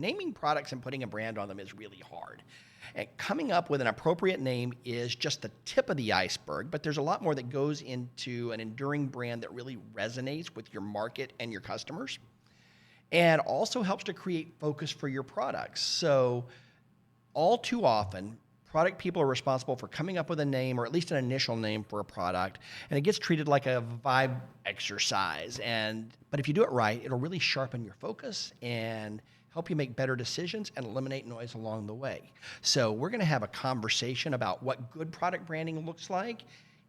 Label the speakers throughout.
Speaker 1: Naming products and putting a brand on them is really hard. And coming up with an appropriate name is just the tip of the iceberg, but there's a lot more that goes into an enduring brand that really resonates with your market and your customers, and also helps to create focus for your products. So all too often, product people are responsible for coming up with a name, or at least an initial name for a product, and it gets treated like a vibe exercise. But if you do it right, it'll really sharpen your focus and help you make better decisions and eliminate noise along the way. So we're going to have a conversation about what good product branding looks like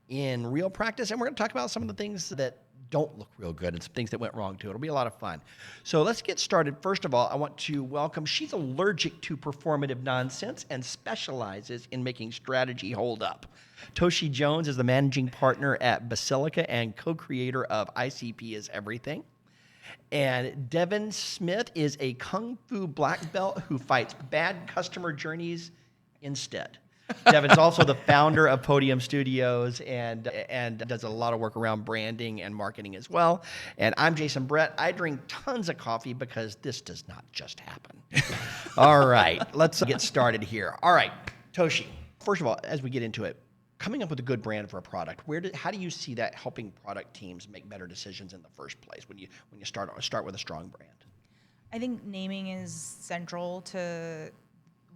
Speaker 1: in real practice, and we're going to talk about some of the things that don't look real good and some things that went wrong too. It'll be a lot of fun. So let's get started. First of all, I want to welcome, she's allergic to performative nonsense and specializes in making strategy hold up. Toshi Jones is the managing partner at Basilica and co-creator of ICP is Everything. And Devin Smith is a Kung Fu black belt who fights bad customer journeys instead. Devin's also the founder of Podium Studios and does a lot of work around branding and marketing as well. And I'm Jason Brett. I drink tons of coffee because this does not just happen. All right, let's get started here. All right, Toshi, first of all, as we get into it, coming up with a good brand for a product, how do you see that helping product teams make better decisions in the first place when you start with a strong brand?
Speaker 2: I think naming is central to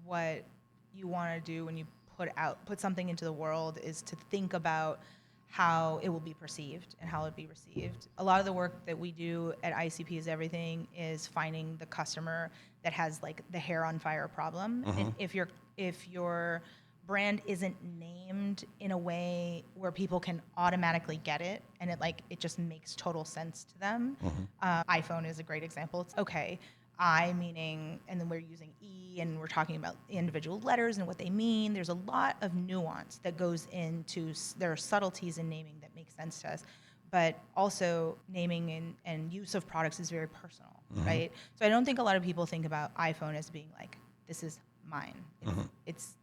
Speaker 2: what you want to do when you put something into the world, is to think about how it will be perceived and how it will be received. A lot of the work that we do at ICP is Everything is finding the customer that has like the hair on fire problem.
Speaker 1: Mm-hmm.
Speaker 2: And if your brand isn't named in a way where people can automatically get it and it just makes total sense to them.
Speaker 1: Mm-hmm.
Speaker 2: iPhone is a great example. It's okay. I meaning, and then we're using E, and we're talking about individual letters and what they mean. There's a lot of nuance that goes into, there are subtleties in naming that make sense to us, but also naming and use of products is very personal,
Speaker 1: Mm-hmm.
Speaker 2: right? So I don't think a lot of people think about iPhone as being like, this is mine.
Speaker 1: Mm-hmm.
Speaker 2: It's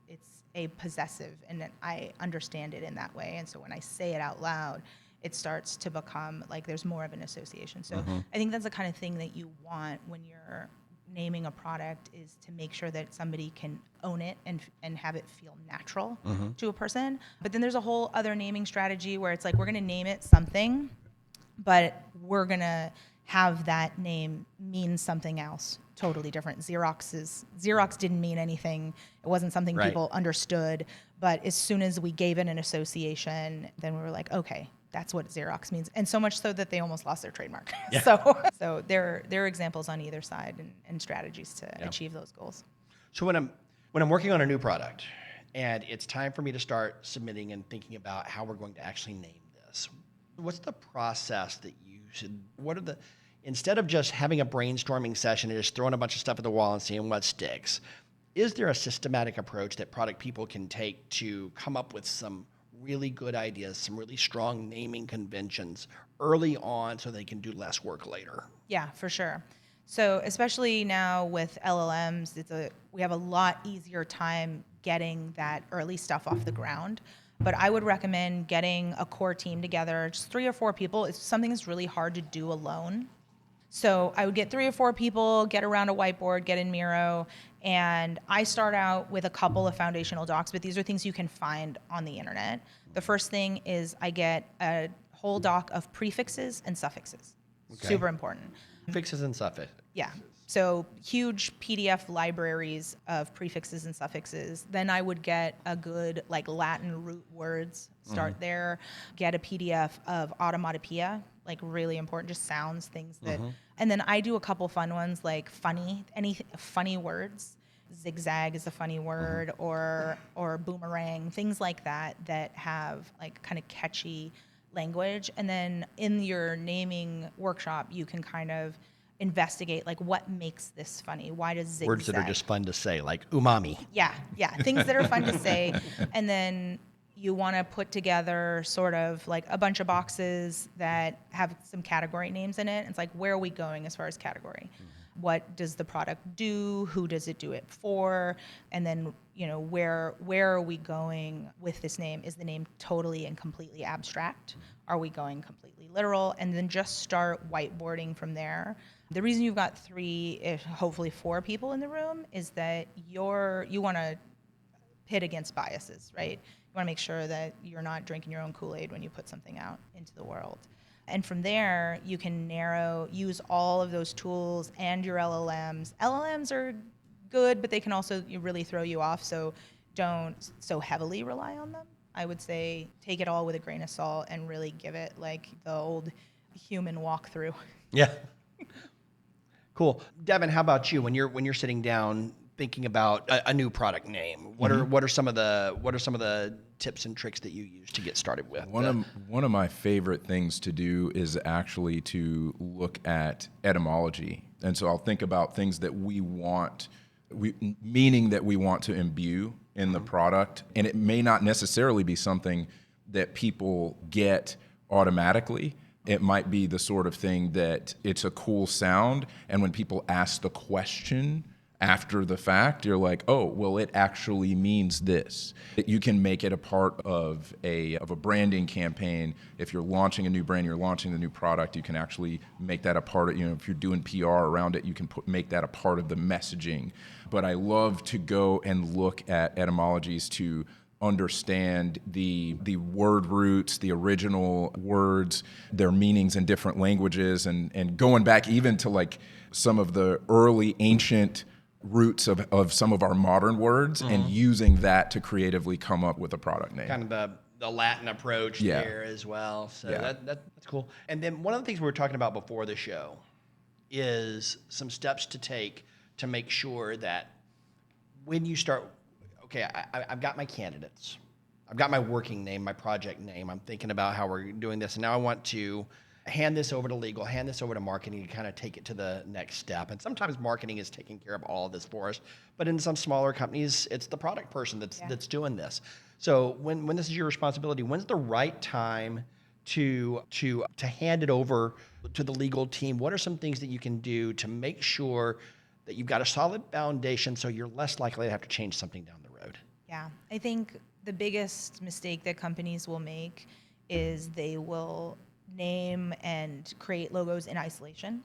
Speaker 2: a possessive, and I understand it in that way. And so when I say it out loud, it starts to become like there's more of an association. So
Speaker 1: Mm-hmm.
Speaker 2: I think that's the kind of thing that you want when you're naming a product, is to make sure that somebody can own it and have it feel natural
Speaker 1: Mm-hmm.
Speaker 2: to a person. But then there's a whole other naming strategy where it's like, we're going to name it something, but we're going to have that name mean something else totally different. Xerox didn't mean anything. It wasn't something
Speaker 1: Right.
Speaker 2: people understood. But as soon as we gave it an association, then we were like, okay, that's what Xerox means. And so much so that they almost lost their trademark.
Speaker 1: Yeah.
Speaker 2: So there are examples on either side and strategies to achieve those goals.
Speaker 1: So when I'm working on a new product and it's time for me to start submitting and thinking about how we're going to actually name this, what's the process that you should, instead of just having a brainstorming session and just throwing a bunch of stuff at the wall and seeing what sticks, is there a systematic approach that product people can take to come up with some really good ideas, some really strong naming conventions early on so they can do less work later?
Speaker 2: Yeah, for sure. So especially now with LLMs, we have a lot easier time getting that early stuff off the ground. But I would recommend getting a core team together, just 3 or 4 people. It's something that's really hard to do alone. So I would get 3 or 4 people, get around a whiteboard, get in Miro, and I start out with a couple of foundational docs, but these are things you can find on the internet. The first thing is I get a whole doc of prefixes and suffixes.
Speaker 1: Okay.
Speaker 2: Super important.
Speaker 1: Prefixes and suffixes.
Speaker 2: Yeah. So huge PDF libraries of prefixes and suffixes. Then I would get a good Latin root words, start there, get a PDF of automatopoeia, really important, just sounds, things that, and then I do a couple fun ones like funny words. Zigzag is a funny word, or boomerang, things like that have kind of catchy language. And then in your naming workshop, you can kind of investigate what makes this funny. Why does zigzag?
Speaker 1: Words that are just fun to say, like umami.
Speaker 2: Yeah, things that are fun to say. And then you want to put together sort of a bunch of boxes that have some category names in it. It's where are we going as far as category? What does the product do? Who does it do it for? And then, where are we going with this name? Is the name totally and completely abstract? Are we going completely literal? And then just start whiteboarding from there. The reason you've got 3, if hopefully 4 people in the room is that you want to pit against biases, right? You want to make sure that you're not drinking your own Kool-Aid when you put something out into the world. And from there, you can use all of those tools and your LLMs. LLMs are good, but they can also really throw you off, so don't so heavily rely on them. I would say take it all with a grain of salt and really give it like the old human walkthrough.
Speaker 1: Yeah. Cool. Devin, how about you? When you're sitting down thinking about a new product name, what are some of the tips and tricks that you use to get started with?
Speaker 3: One of my favorite things to do is actually to look at etymology. And so I'll think about things that meaning that we want to imbue in the product. And it may not necessarily be something that people get automatically. It might be the sort of thing that it's a cool sound, and when people ask the question after the fact, you're like, oh, well, it actually means this. You can make it a part of a branding campaign. If you're launching a new brand, you're launching the new product, you can actually make that a part of, if you're doing PR around it, you can make that a part of the messaging. But I love to go and look at etymologies to understand the word roots, the original words, their meanings in different languages, and going back even to like some of the early ancient roots of some of our modern words and using that to creatively come up with a product name.
Speaker 1: Kind of the Latin approach there as well. So that's cool. And then one of the things we were talking about before the show is some steps to take to make sure that when you start, okay, I've got my candidates. I've got my working name, my project name. I'm thinking about how we're doing this. And now I want to hand this over to legal, hand this over to marketing to kind of take it to the next step. And sometimes marketing is taking care of all of this for us. But in some smaller companies, it's the product person that's doing this. So when this is your responsibility, when's the right time to hand it over to the legal team? What are some things that you can do to make sure that you've got a solid foundation so you're less likely to have to change something down the road?
Speaker 2: Yeah, I think the biggest mistake that companies will make is they will name and create logos in isolation.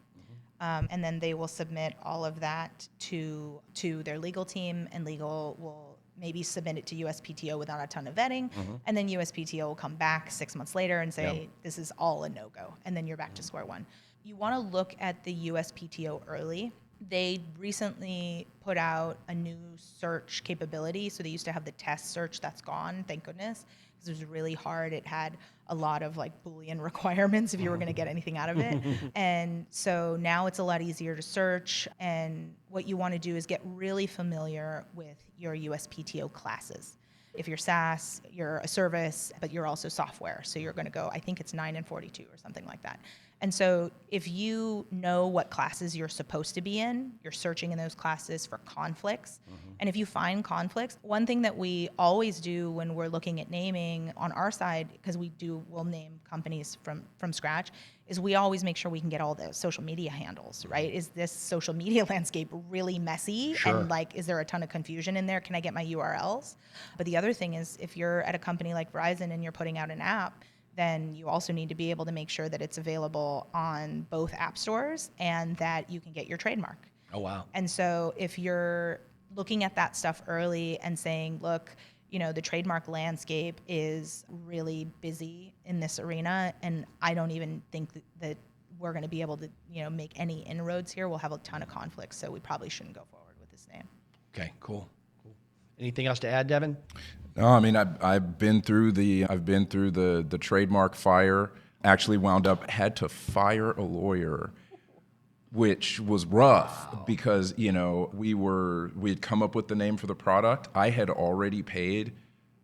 Speaker 2: And then they will submit all of that to their legal team, and legal will maybe submit it to USPTO without a ton of vetting. And then USPTO will come back 6 months later and say, this is all a no-go. And then you're back to square one. You want to look at the USPTO early. They recently put out a new search capability. So they used to have the test search. That's gone, thank goodness, because it was really hard. It had a lot of like Boolean requirements if you were going to get anything out of it. And so now it's a lot easier to search. And what you want to do is get really familiar with your USPTO classes. If you're SaaS, you're a service, but you're also software. So you're going to go, I think it's 9 and 42 or something like that. And so if you know what classes you're supposed to be in, you're searching in those classes for conflicts. And if you find conflicts, one thing that we always do when we're looking at naming on our side, because we'll name companies from scratch, is we always make sure we can get all the social media handles, right? Is this social media landscape really messy?
Speaker 1: Sure.
Speaker 2: And like, is there a ton of confusion in there? Can I get my URLs? But the other thing is, if you're at a company like Verizon and you're putting out an app, then you also need to be able to make sure that it's available on both app stores and that you can get your trademark.
Speaker 1: Oh, wow.
Speaker 2: And so if you're looking at that stuff early and saying, look, the trademark landscape is really busy in this arena, and I don't even think that we're going to be able to, make any inroads here. We'll have a ton of conflicts, so we probably shouldn't go forward with this name.
Speaker 1: Okay, cool. Anything else to add, Devin?
Speaker 3: No, I mean I've been through the trademark fire. Actually had to fire a lawyer, which was rough because we'd come up with the name for the product. I had already paid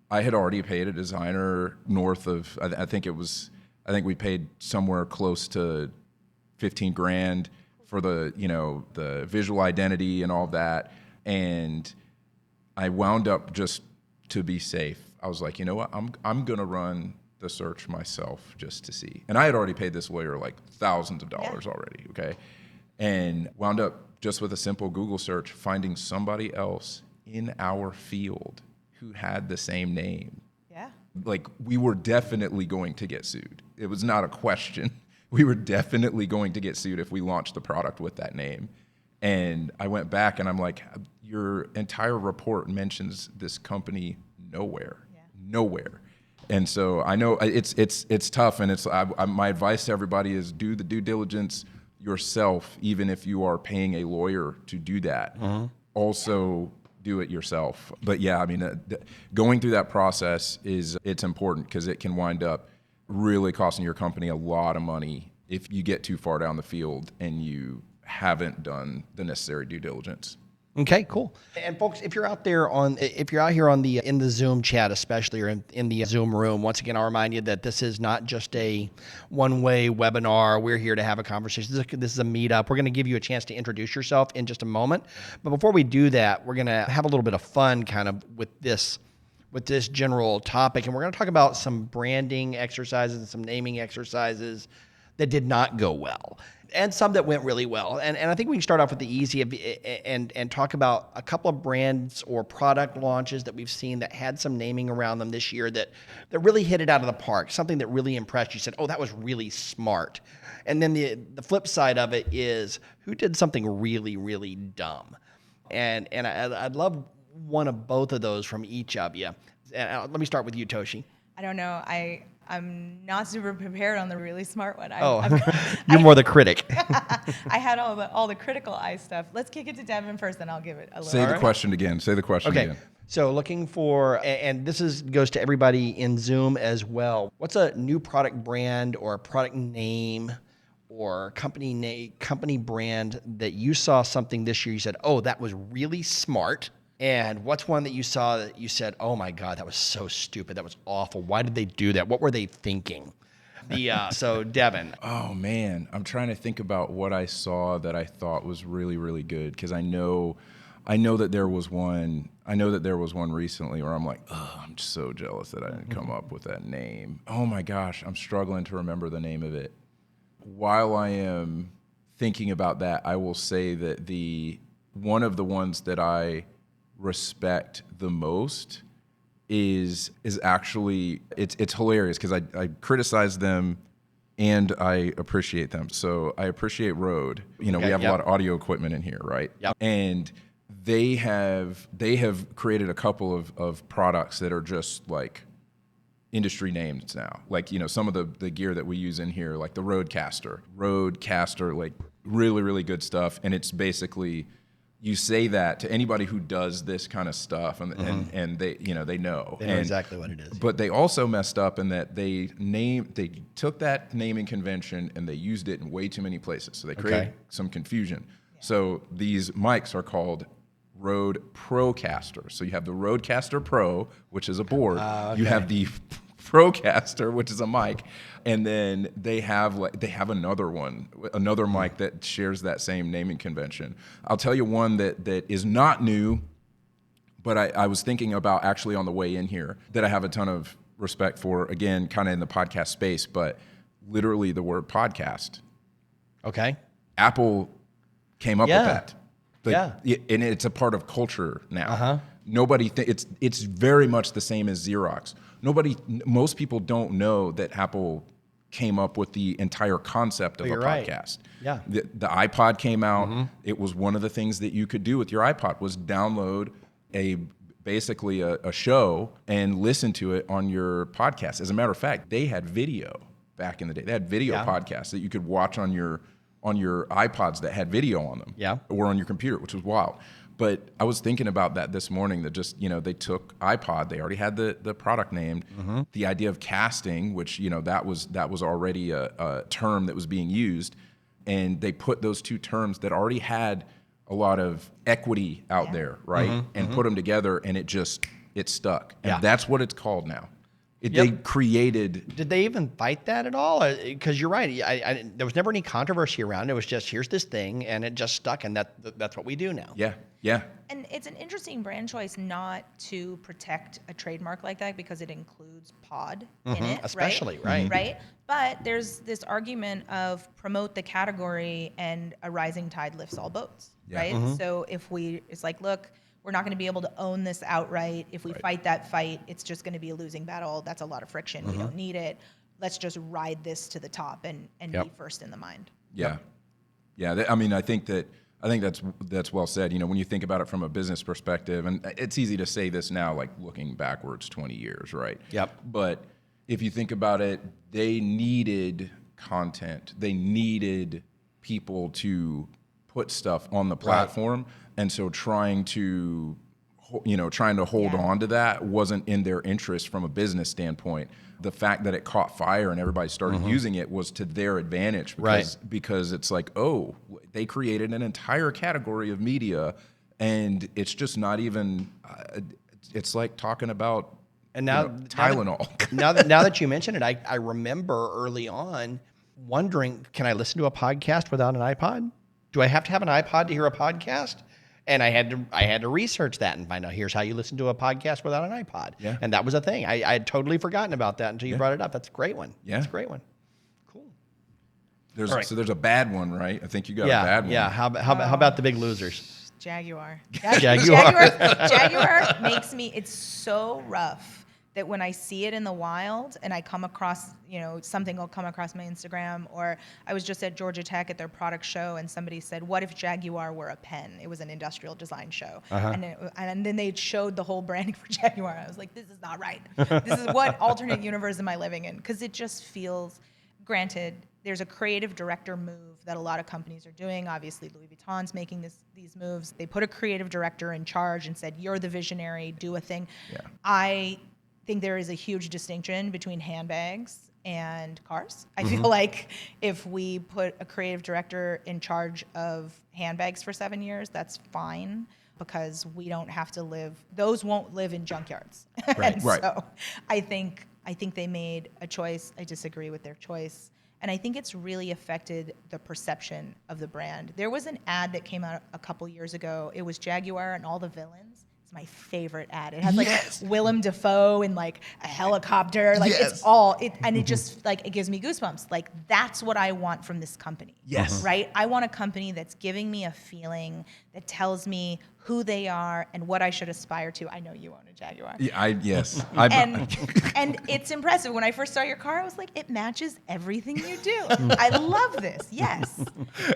Speaker 3: a designer north of I think we paid somewhere close to $15,000 for the visual identity and all that, and I wound up, just to be safe, I was like, you know what, I'm gonna run the search myself just to see. And I had already paid this lawyer like thousands of dollars already, okay? And wound up just with a simple Google search finding somebody else in our field who had the same name.
Speaker 2: Yeah.
Speaker 3: Like, we were definitely going to get sued. It was not a question. we were definitely going to get sued if we launched the product with that name. And I went back and I'm like, your entire report mentions this company nowhere. And so I know it's tough, and my advice to everybody is do the due diligence yourself, even if you are paying a lawyer to do that. Also do it yourself. But yeah, I mean, going through that process it's important, because it can wind up really costing your company a lot of money if you get too far down the field and you haven't done the necessary due diligence.
Speaker 1: Okay, cool. And folks, if you're out here in the Zoom chat, especially, or in the Zoom room, once again, I'll remind you that this is not just a one-way webinar. We're here to have a conversation. This is a meetup. We're going to give you a chance to introduce yourself in just a moment. But before we do that, we're going to have a little bit of fun kind of with this general topic. And we're going to talk about some branding exercises and some naming exercises that did not go well, and some that went really well. And I think we can start off with the easy and talk about a couple of brands or product launches that we've seen that had some naming around them this year that really hit it out of the park, something that really impressed you, said, oh, that was really smart. And then the flip side of it is who did something really, really dumb. And I'd love one of both of those from each of you. And let me start with you, Toshi.
Speaker 2: I don't know. I'm not super prepared on the really smart one.
Speaker 1: You're more the critic.
Speaker 2: I had all the critical eye stuff. Let's kick it to Devin first, then I'll give it a little.
Speaker 3: Say the question again.
Speaker 1: Okay. So looking for, and this goes to everybody in Zoom as well. What's a new product brand or a product name or company brand that you saw something this year you said, oh, that was really smart? And what's one that you saw that you said, oh my God, that was so stupid. That was awful. Why did they do that? What were they thinking? So Devin.
Speaker 3: Oh man, I'm trying to think about what I saw that I thought was really, really good. Because I know that there was one. I know that there was one recently where I'm like, oh, I'm so jealous that I didn't come up with that name. Oh my gosh, I'm struggling to remember the name of it. While I am thinking about that, I will say that one of the ones that I respect the most is actually it's hilarious, because I criticize them and I appreciate them. So I appreciate Rode. We have a lot of audio equipment in here, right?
Speaker 1: Yep.
Speaker 3: And they have created a couple of products that are just like industry names now. Like, some of the gear that we use in here, like the Rodecaster, like really, really good stuff. And it's basically, you say that to anybody who does this kind of stuff, and they they know.
Speaker 1: They know exactly what it is.
Speaker 3: But they also messed up in that they took that naming convention and they used it in way too many places. So they created some confusion. Yeah. So these mics are called Rode Procaster. So you have the Rodecaster Pro, which is a board. You have the Procaster, which is a mic, and then they have another mic that shares that same naming convention. I'll tell you one that is not new, but I was thinking about actually on the way in here, that I have a ton of respect for, again, kind of in the podcast space, but literally the word podcast.
Speaker 1: Okay.
Speaker 3: Apple came up with that. And it's a part of culture now.
Speaker 1: Uh-huh.
Speaker 3: Nobody it's very much the same as Xerox. Most people don't know that Apple came up with the entire concept of a podcast.
Speaker 1: Right. Yeah.
Speaker 3: The iPod came out. Mm-hmm. It was one of the things that you could do with your iPod was download basically a show and listen to it on your podcast. As a matter of fact, they had video back in the day. They had video podcasts that you could watch on your iPods that had video on them, or on your computer, which was wild. But I was thinking about that this morning, that just, they took iPod, they already had the product named, the idea of casting, which, that was already a term that was being used, and they put those two terms that already had a lot of equity out there, right? And put them together, and it stuck. And that's what it's called now. They created.
Speaker 1: Did they even fight that at all? Because you're right. There was never any controversy around it. It was just, here's this thing, and it just stuck, and that's what we do now.
Speaker 3: Yeah.
Speaker 2: And it's an interesting brand choice not to protect a trademark like that, because it includes pod in it,
Speaker 1: especially,
Speaker 2: right? Right. But there's this argument of promote the category, and a rising tide lifts all boats, right? So it's like, look, we're not going to be able to own this outright. If we fight that fight, it's just going to be a losing battle. That's a lot of friction. We don't need it. let's just ride this to the top and be first in the mind.
Speaker 3: Yeah. Yeah. I mean, I think that's well said. You know, when you think about it from a business perspective, and it's easy to say this now, like looking backwards 20 years, right?
Speaker 1: Yep.
Speaker 3: But if you think about it, they needed content. They needed people to put stuff on the platform. And so trying to hold on to that wasn't in their interest from a business standpoint. The fact that it caught fire and everybody started using it was to their advantage because it's like, oh, they created an entire category of media, and it's just not even, it's like talking about Tylenol.
Speaker 1: Now that you mention it, I remember early on wondering, can I listen to a podcast without an iPod? Do I have to have an iPod to hear a podcast? And I had to research that and find out, here's how you listen to a podcast without an iPod.
Speaker 3: Yeah.
Speaker 1: And that was a thing. I had totally forgotten about that until you brought it up. That's a great one.
Speaker 3: Yeah.
Speaker 1: That's a great one. Cool.
Speaker 3: So there's a bad one, right? I think you got a bad one.
Speaker 1: Yeah. How about the big losers?
Speaker 2: Jaguar.
Speaker 1: Jaguar
Speaker 2: makes me, it's so rough that when I see it in the wild and I come across, something will come across my Instagram, or I was just at Georgia Tech at their product show and somebody said, what if Jaguar were a pen? It was an industrial design show. And then they showed the whole branding for Jaguar. I was like, this is not right. This is what alternate universe am I living in? Because it just feels, granted, there's a creative director move that a lot of companies are doing. Obviously, Louis Vuitton's making these moves. They put a creative director in charge and said, you're the visionary, do a thing.
Speaker 3: Yeah.
Speaker 2: I think there is a huge distinction between handbags and cars. I feel like if we put a creative director in charge of handbags for 7 years, that's fine, because we don't have to those won't live in junkyards.
Speaker 3: Right.
Speaker 2: So I think they made a choice. I disagree with their choice. And I think it's really affected the perception of the brand. There was an ad that came out a couple years ago. It was Jaguar and all the villains. My favorite ad. It has like Willem Dafoe and like a helicopter. Like it's all it, and it just like it gives me goosebumps. Like that's what I want from this company.
Speaker 3: Yes.
Speaker 2: Right? I want a company that's giving me a feeling, that tells me who they are and what I should aspire to. I know you own a Jaguar.
Speaker 3: Yeah, yes.
Speaker 2: And it's impressive. When I first saw your car, I was like, it matches everything you do. I love this. Yes.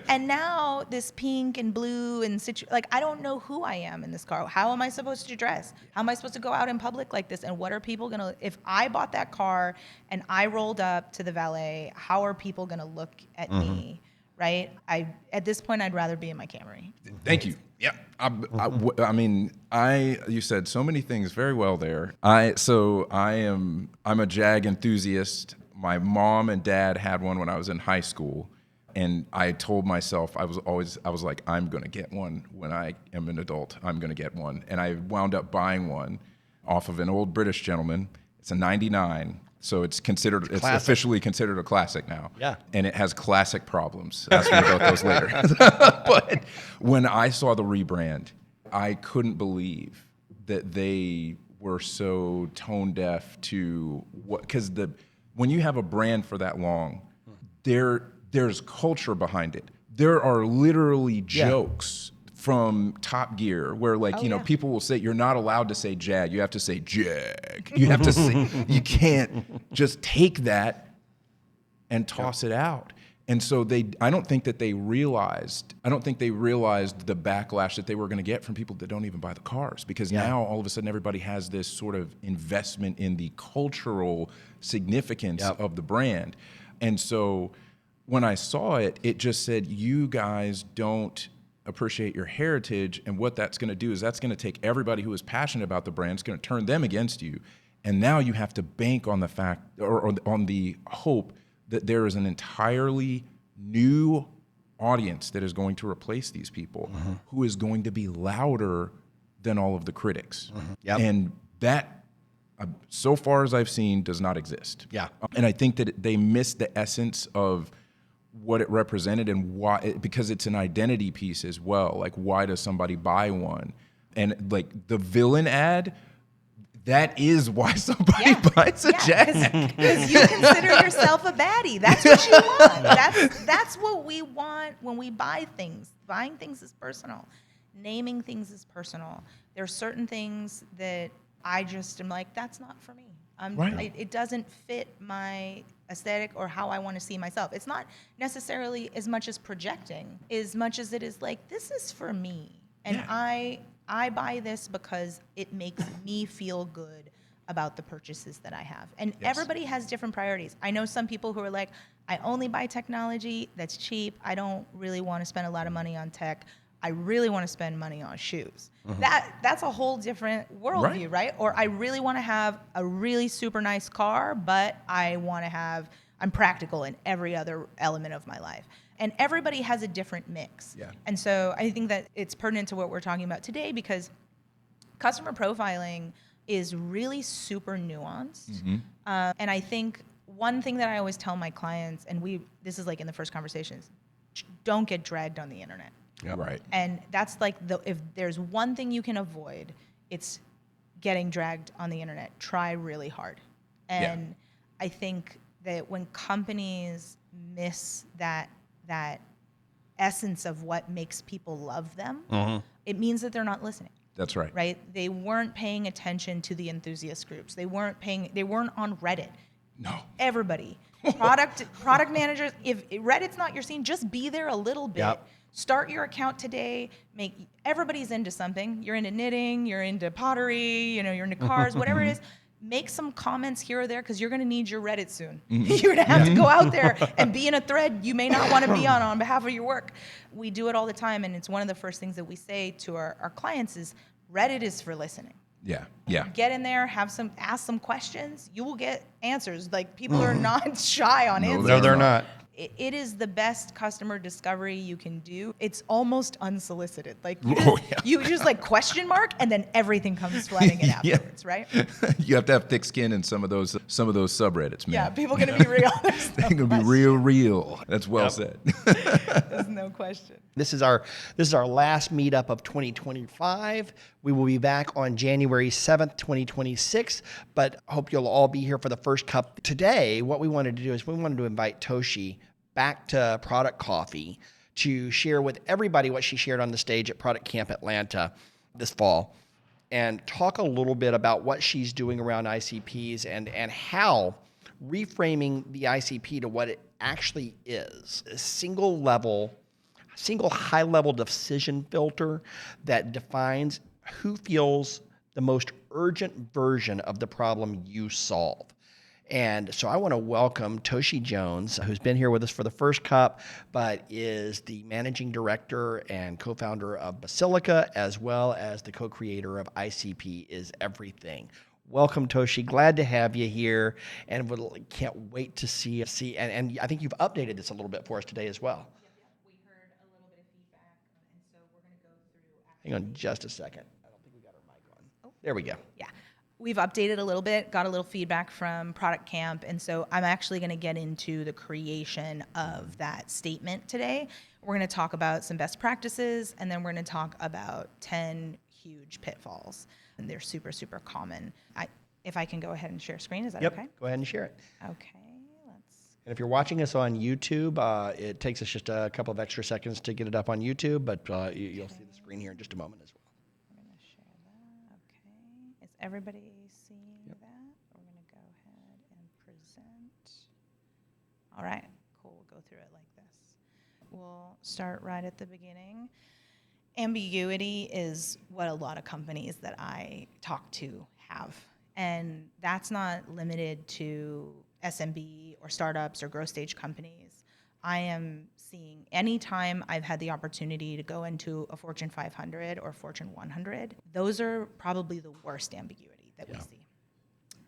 Speaker 2: And now this pink and blue and I don't know who I am in this car. How am I supposed to dress? How am I supposed to go out in public like this? And what are people gonna? If I bought that car and I rolled up to the valet, how are people gonna look at me? Right? At this point, I'd rather be in my Camry.
Speaker 3: Thank you. Yeah. I mean, you said so many things very well there. I'm a Jag enthusiast. My mom and dad had one when I was in high school, and I told myself I was like, I'm going to get one when I am an adult. I'm going to get one. And I wound up buying one off of an old British gentleman. It's a 99. So it's officially considered a classic now.
Speaker 1: Yeah.
Speaker 3: And it has classic problems. Ask me about those later. But when I saw the rebrand, I couldn't believe that they were so tone deaf to because when you have a brand for that long, there's culture behind it. There are literally jokes from Top Gear where people will say you're not allowed to say Jag, you have to say Jag. You have to say, you can't just take that and toss it out. And so I don't think they realized the backlash that they were going to get from people that don't even buy the cars, because now all of a sudden everybody has this sort of investment in the cultural significance of the brand. And so when I saw it, it just said, you guys don't appreciate your heritage, and what that's going to do is that's going to take everybody who is passionate about the brand, it's going to turn them against you, and now you have to bank on the fact or on the hope that there is an entirely new audience that is going to replace these people, who is going to be louder than all of the critics. And that, so far as I've seen, does not exist. And I think that they missed the essence of what it represented and why, because it's an identity piece as well. Like, why does somebody buy one? And like the villain ad, that is why somebody buys a Jag.
Speaker 2: Because you consider yourself a baddie. That's what you want. That's what we want when we buy things. Buying things is personal. Naming things is personal. There are certain things that I just am like, that's not for me. It doesn't fit my aesthetic or how I want to see myself. It's not necessarily as much as projecting, as much as it is like, this is for me. And I buy this because it makes me feel good about the purchases that I have. And everybody has different priorities. I know some people who are like, I only buy technology that's cheap. I don't really want to spend a lot of money on tech. I really want to spend money on shoes. That's a whole different worldview, right? Or I really want to have a really super nice car, but I'm practical in every other element of my life. And everybody has a different mix.
Speaker 3: Yeah.
Speaker 2: And so I think that it's pertinent to what we're talking about today, because customer profiling is really super nuanced. And I think one thing that I always tell my clients, and this is like in the first conversations, don't get dragged on the internet.
Speaker 3: Right.
Speaker 2: And that's like, if there's one thing you can avoid, it's getting dragged on the internet. Try really hard. And I think that when companies miss that essence of what makes people love them, it means that they're not listening.
Speaker 3: That's right.
Speaker 2: Right? They weren't paying attention to the enthusiast groups. They weren't on Reddit.
Speaker 3: No.
Speaker 2: Everybody. Product managers, if Reddit's not your scene, just be there a little bit.
Speaker 1: Yep.
Speaker 2: Start your account today. Everybody's into something. You're into knitting, you're into pottery, you're into cars, whatever it is. Make some comments here or there, because you're going to need your Reddit soon. You're going to have to go out there and be in a thread you may not want to be on behalf of your work. We do it all the time, and it's one of the first things that we say to our clients is Reddit is for listening.
Speaker 3: Yeah.
Speaker 2: Get in there, ask some questions. You will get answers. Like, people are not shy on answers.
Speaker 1: No, they're not.
Speaker 2: It is the best customer discovery you can do. It's almost unsolicited. Like, you just like question mark, and then everything comes flooding in afterwards, right?
Speaker 3: You have to have thick skin in some of those subreddits, man.
Speaker 2: Yeah, people are gonna be real.
Speaker 3: They're gonna be real. That's well said.
Speaker 2: There's no question.
Speaker 1: This is our last meetup of 2025. We will be back on January 7th, 2026, but I hope you'll all be here for the first cup. Today, what we wanted to do is we wanted to invite Toshi back to Product Coffee to share with everybody what she shared on the stage at Product Camp Atlanta this fall, and talk a little bit about what she's doing around ICPs and how reframing the ICP to what it actually is, a single high-level decision filter that defines who feels the most urgent version of the problem you solve. And so I want to welcome Toshi Jones, who's been here with us for the first cup, but is the managing director and co-founder of Basilica, as well as the co-creator of ICP is Everything. Welcome, Toshi. Glad to have you here, and can't wait to see. And I think you've updated this a little bit for us today as well.
Speaker 2: We heard a little bit of feedback, and so we're going to go through.
Speaker 1: Hang on just a second. I don't think we got our mic on. Oh, there we go.
Speaker 2: Yeah. We've updated a little bit, got a little feedback from Product Camp, and so I'm actually going to get into the creation of that statement today. We're going to talk about some best practices, and then we're going to talk about 10 huge pitfalls, and they're super, super common. If I can go ahead and share screen, is that okay?
Speaker 1: Go ahead and share it.
Speaker 2: Okay,
Speaker 1: And if you're watching us on YouTube, it takes us just a couple of extra seconds to get it up on YouTube, but you'll see the screen here in just a moment as well.
Speaker 2: We're going to share that. Okay. Is everybody seeing that? We're going to go ahead and present. All right, cool. We'll go through it like this. We'll start right at the beginning. Ambiguity is what a lot of companies that I talk to have. And that's not limited to SMB or startups or growth stage companies. I am seeing anytime I've had the opportunity to go into a Fortune 500 or Fortune 100, those are probably the worst ambiguity that we see.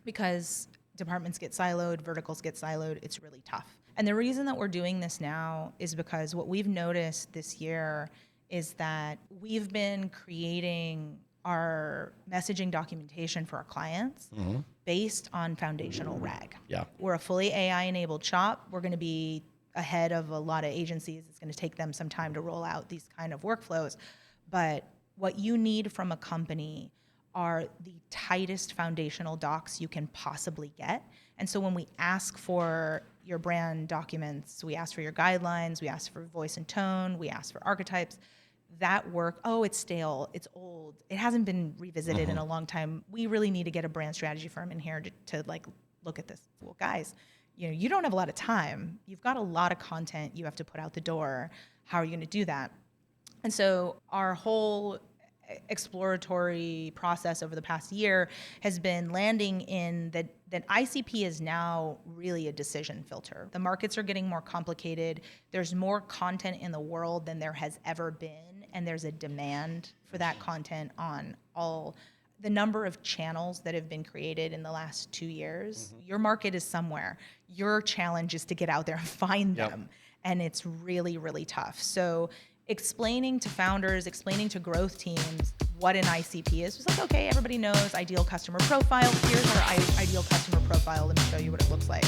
Speaker 2: Because departments get siloed, verticals get siloed, it's really tough. And the reason that we're doing this now is because what we've noticed this year is that we've been creating our messaging documentation for our clients based on foundational RAG.
Speaker 1: Yeah.
Speaker 2: We're a fully AI-enabled shop. We're going to be ahead of a lot of agencies. It's going to take them some time to roll out these kind of workflows. But what you need from a company are the tightest foundational docs you can possibly get. And so when we ask for your brand documents, we ask for your guidelines, we ask for voice and tone, we ask for archetypes, that work, it's stale, it's old, it hasn't been revisited in a long time. We really need to get a brand strategy firm in here to like look at this. Well, guys, you don't have a lot of time. You've got a lot of content you have to put out the door. How are you going to do that? And so our whole exploratory process over the past year has been landing in that ICP is now really a decision filter. The markets are getting more complicated. There's more content in the world than there has ever been, and there's a demand for that content on all the number of channels that have been created in the last 2 years. Your market is somewhere. Your challenge is to get out there and find them. And it's really, really tough. So explaining to founders, explaining to growth teams what an ICP is was like, okay, everybody knows ideal customer profile. Here's our ideal customer profile. Let me show you what it looks like.